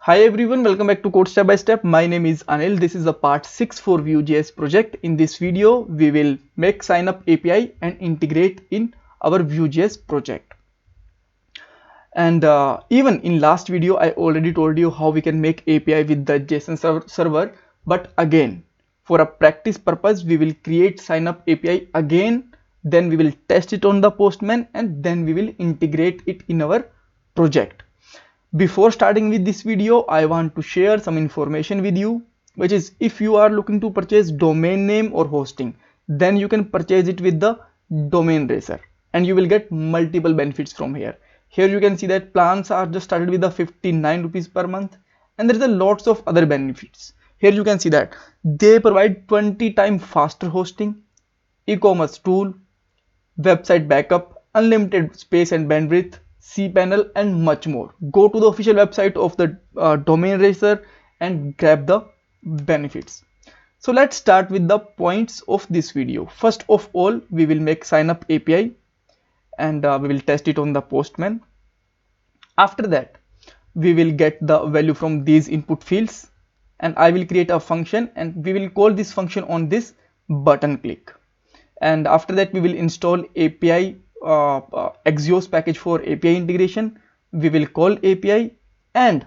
Hi everyone, welcome back to Code Step by Step. My name is Anil. This is the part 6 for Vue.js project. In this video, we will make sign up API and integrate in our Vue.js project. And even in last video, I already told you how we can make API with the JSON server. But again, for a practice purpose, we will create sign up API again. Then we will test it on the Postman and then we will integrate it in our project. Before starting with this video, I want to share some information with you, which is if you are looking to purchase domain name or hosting, then you can purchase it with the domain racer and you will get multiple benefits from here. Here you can see that plans are just started with the 59 rupees per month and there is a lots of other benefits. Here you can see that they provide 20 times faster hosting, e-commerce tool, website backup, unlimited space and bandwidth, cPanel and much more. Go to the official website of the domain racer and grab the benefits. So let's start with the points of this video. First of all, we will make sign up API and we will test it on the Postman. After that, we will get the value from these input fields and I will create a function and we will call this function on this button click. And after that we will install API Axios package for API integration. We will call API and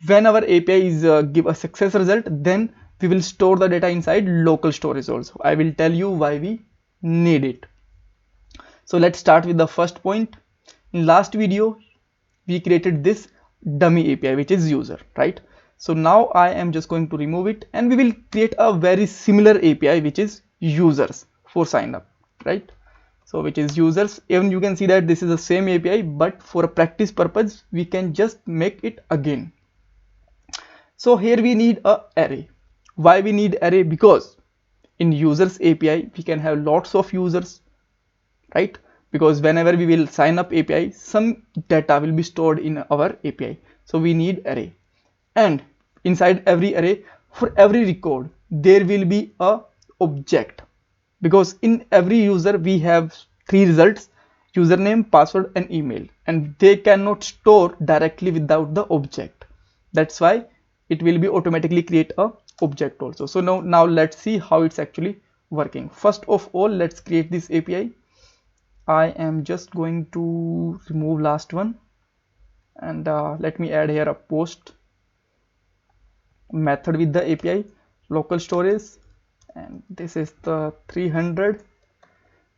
when our API is give a success result, then we will store the data inside local storage also. I will tell you why we need it. So let's start with the first point. In last video we created this dummy API which is user, right? So now I am just going to remove it and we will create a very similar API which is users for sign up, right? So which is users. Even you can see that this is the same API, but for a practice purpose we can just make it again. So here we need a array. Why we need array? Because in users API we can have lots of users, right? Because whenever we will sign up API, some data will be stored in our API, so we need array. And inside every array, for every record there will be a object, because in every user we have three results: username, password and email, and they cannot store directly without the object. That's why it will be automatically create a object also. So now let's see how it's actually working. First of all, let's create this API. I am just going to remove last one and let me add here a post method with the API local storage, and this is the 300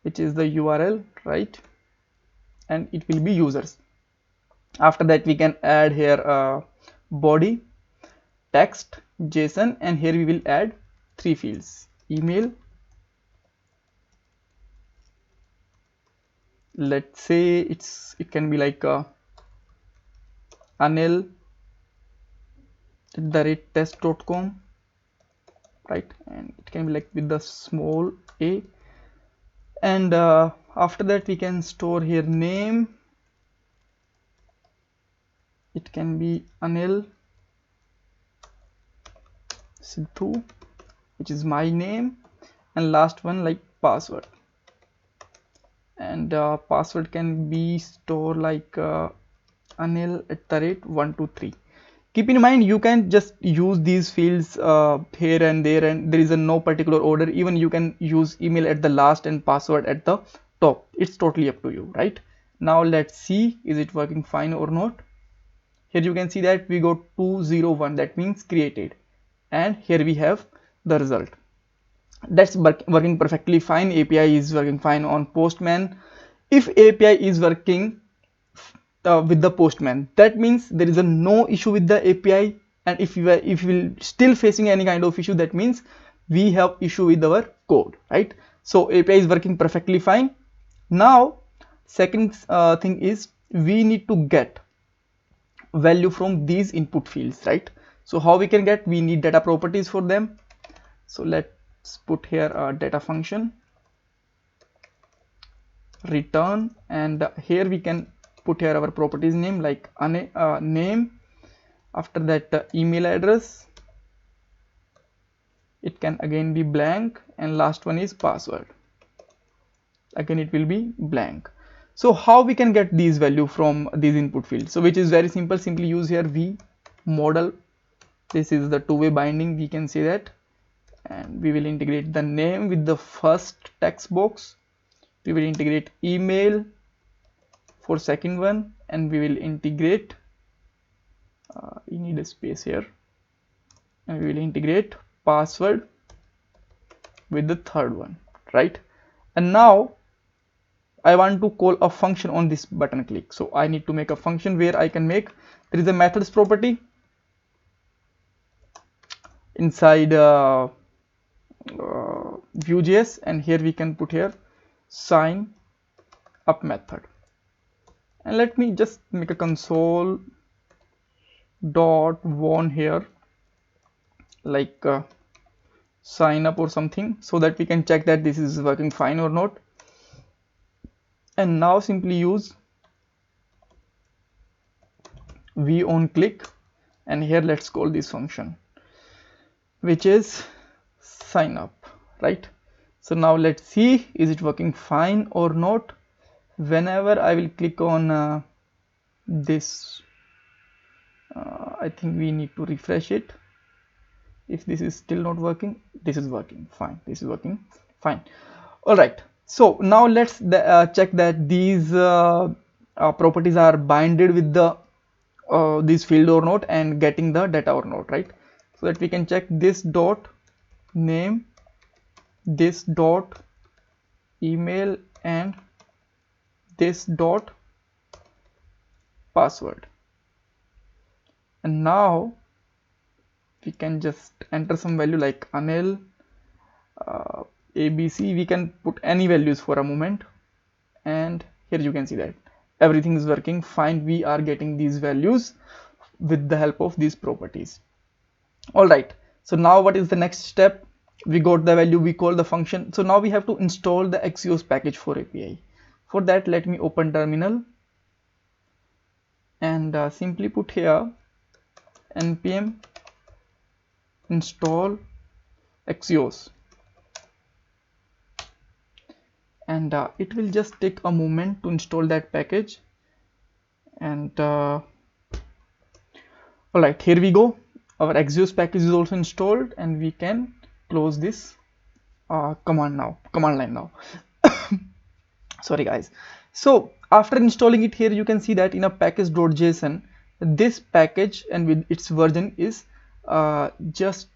which is the URL, right? And it will be users. After that we can add here a body, text, JSON, and here we will add three fields: email, let's say it can be like anil@test.com, right? And it can be like with the small a, and after that we can store here name. It can be Anil Sidhu, which is my name, and last one like password, and password can be stored like Anil@123. Keep in mind you can just use these fields here and there, and there is a no particular order. Even you can use email at the last and password at the top. It's totally up to you, right? Now let's see, is it working fine or not? Here you can see that we got 201, that means created, and here we have the result. That's working perfectly fine. API is working fine on Postman. If API is working with the Postman, that means there is a no issue with the API, and if we still facing any kind of issue, that means we have issue with our code, right? So API is working perfectly fine. Now second thing is we need to get value from these input fields, right? So how we can get? We need data properties for them. So let's put here a data function return, and here we can put here our properties name like name. After that email address, it can again be blank, and last one is password, again it will be blank. So how we can get these value from these input fields? So which is very simple. Simply use here v model. This is the two-way binding, we can see that. And we will integrate the name with the first text box. We will integrate email for second one, and we will integrate you need a space here, and we will integrate password with the third one, right? And now I want to call a function on this button click, so I need to make a function where I can make, there is a methods property inside Vue.js, and here we can put here sign up method. And let me just make a console dot one here, like sign up or something, so that we can check that this is working fine or not. And now simply use v on click, and here let's call this function, which is sign up, right? So now let's see, is it working fine or not? Whenever I will click on this, I think we need to refresh it. If this is still not working, this is working fine, this is working fine. All right, so now let's check that these properties are binded with the this field or not, and getting the data or not, right? So that we can check this dot name, this dot email, and this dot password. And now we can just enter some value like Anil, ABC. We can put any values for a moment, and here you can see that everything is working fine. We are getting these values with the help of these properties. All right, so now what is the next step? We got the value, we call the function. So now we have to install the Axios package for API. For that, let me open terminal and simply put here npm install Axios, and it will just take a moment to install that package. And all right, here we go, our Axios package is also installed, and we can close this command line now. Sorry guys. So after installing it, here you can see that in a package.json, this package and with its version is just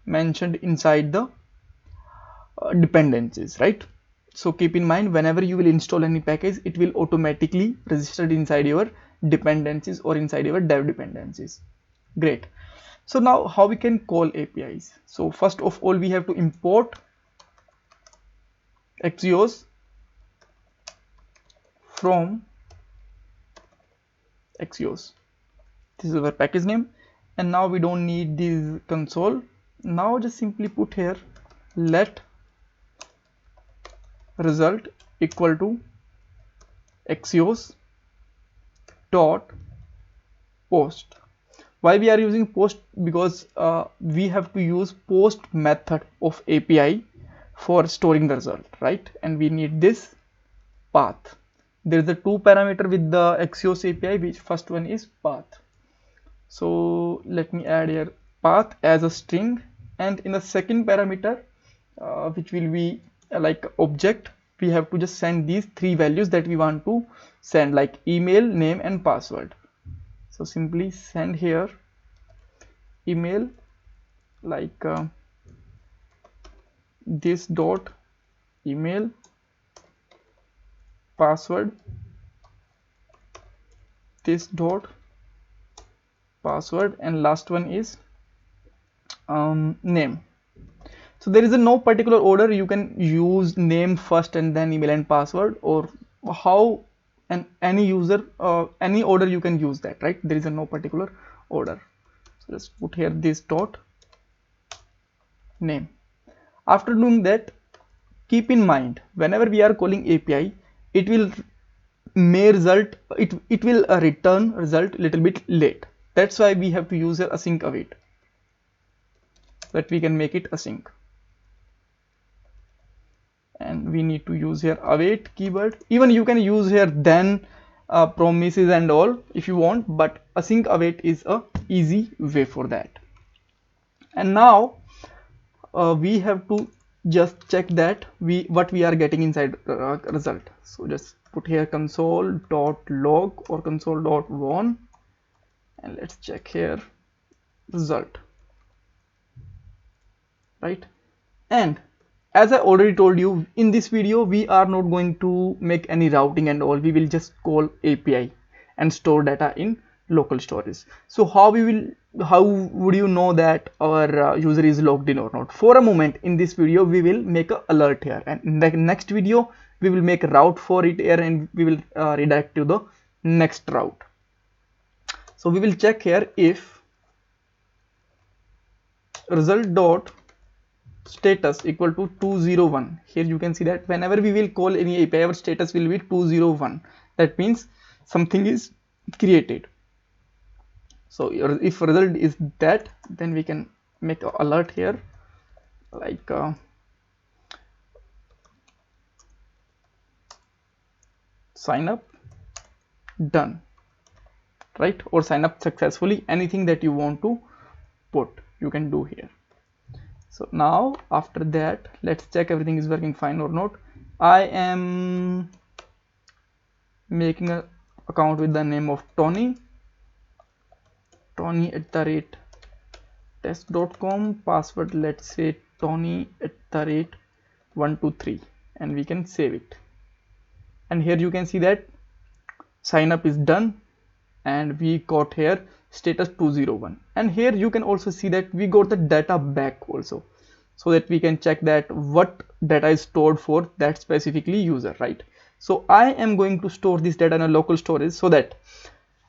mentioned inside the dependencies, right? So keep in mind, whenever you will install any package, it will automatically register inside your dependencies or inside your dev dependencies. Great. So now how we can call APIs? So first of all, we have to import Axios from Axios. This is our package name, and now we don't need this console. Now just simply put here let result equal to Axios dot post. Why we are using post? Because we have to use post method of API for storing the result, right? And we need this path. There is a two parameter with the Axios API, which first one is path. So let me add here path as a string, and in the second parameter, which will be like object, we have to just send these three values that we want to send, like email, name, and password. So simply send here email, like this dot email, password this dot password, and last one is name. So there is a no particular order. You can use name first and then email and password, or how, and any user any order you can use that, right? There is a no particular order. So let's put here this dot name. After doing that, keep in mind, whenever we are calling API, it will it will return result little bit late. That's why we have to use here async await, that we can make it async. And we need to use here await keyword. Even you can use here then promises and all if you want, but async await is a easy way for that. And now we have to just check that what we are getting inside result. So just put here console.log or console.warn, and let's check here result, right? And as I already told you, in this video we are not going to make any routing and all. We will just call API and store data in local storage. So how would you know that our user is logged in or not? For a moment in this video we will make a alert here, and in the next video we will make a route for it here, and we will redirect to the next route. So we will check here if result dot status equal to 201. Here you can see that whenever we will call any API, our status will be 201. That means something is created. So if result is that, then we can make an alert here like sign up done, right? Or sign up successfully. Anything that you want to put, you can do here. So now after that, let's check everything is working fine or not. I am making an account with the name of Tony @test.com, password let's say Tony@123, and we can save it. And here you can see that sign up is done, and we got here status 201. And here you can also see that we got the data back also, so that we can check that what data is stored for that specifically user, right? So I am going to store this data in a local storage, so that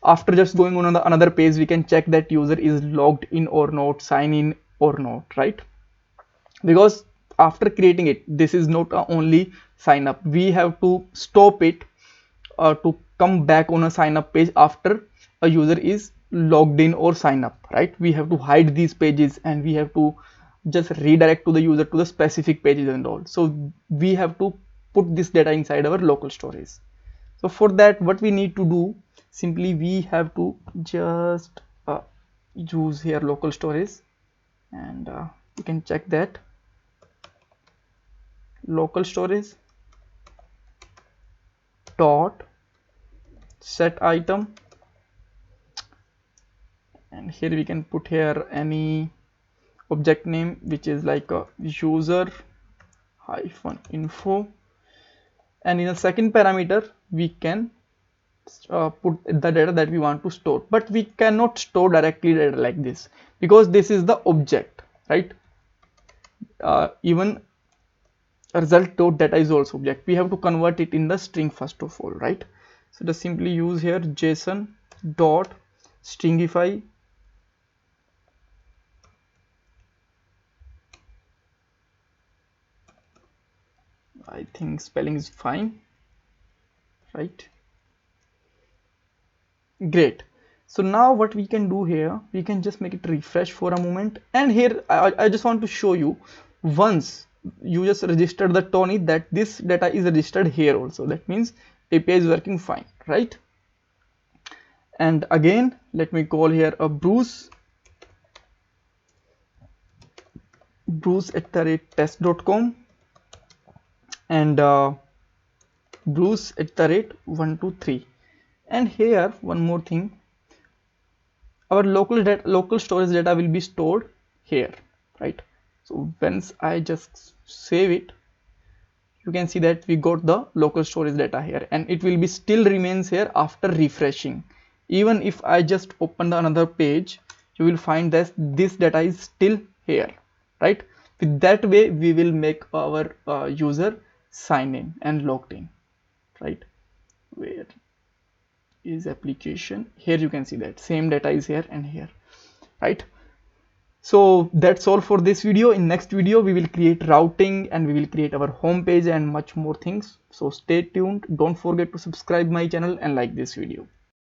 after just going on another page we can check that user is logged in or not, sign in or not, right? Because after creating it, this is not only sign up, we have to stop it to come back on a sign up page after a user is logged in or sign up, right? We have to hide these pages, and we have to just redirect to the user to the specific pages and all. So we have to put this data inside our local storage. So for that, what we need to do, simply we have to just use here local storage, and you can check that local storage dot set item, and here we can put here any object name which is like a user -info, and in a second parameter we can put the data that we want to store. But we cannot store directly data like this, because this is the object, right? Even result.data is also object. We have to convert it in the string first of all, right? So just simply use here JSON dot stringify I think spelling is fine, right? Great. So now what we can do here, we can just make it refresh for a moment, and here I just want to show you, once you just registered the Tony, that this data is registered here also. That means API is working fine, right? And again, let me call here a Bruce @test.com, and Bruce @123. And here one more thing, our local storage data will be stored here, right? So once I just save it, you can see that we got the local storage data here, and it will be still remains here after refreshing. Even if I just open another page, you will find that this data is still here, right? With that way we will make our user sign in and logged in, right? Where is application? Here you can see that same data is here and here, right? So that's all for this video. In next video we will create routing, and we will create our home page and much more things. So stay tuned. Don't forget to subscribe my channel and like this video.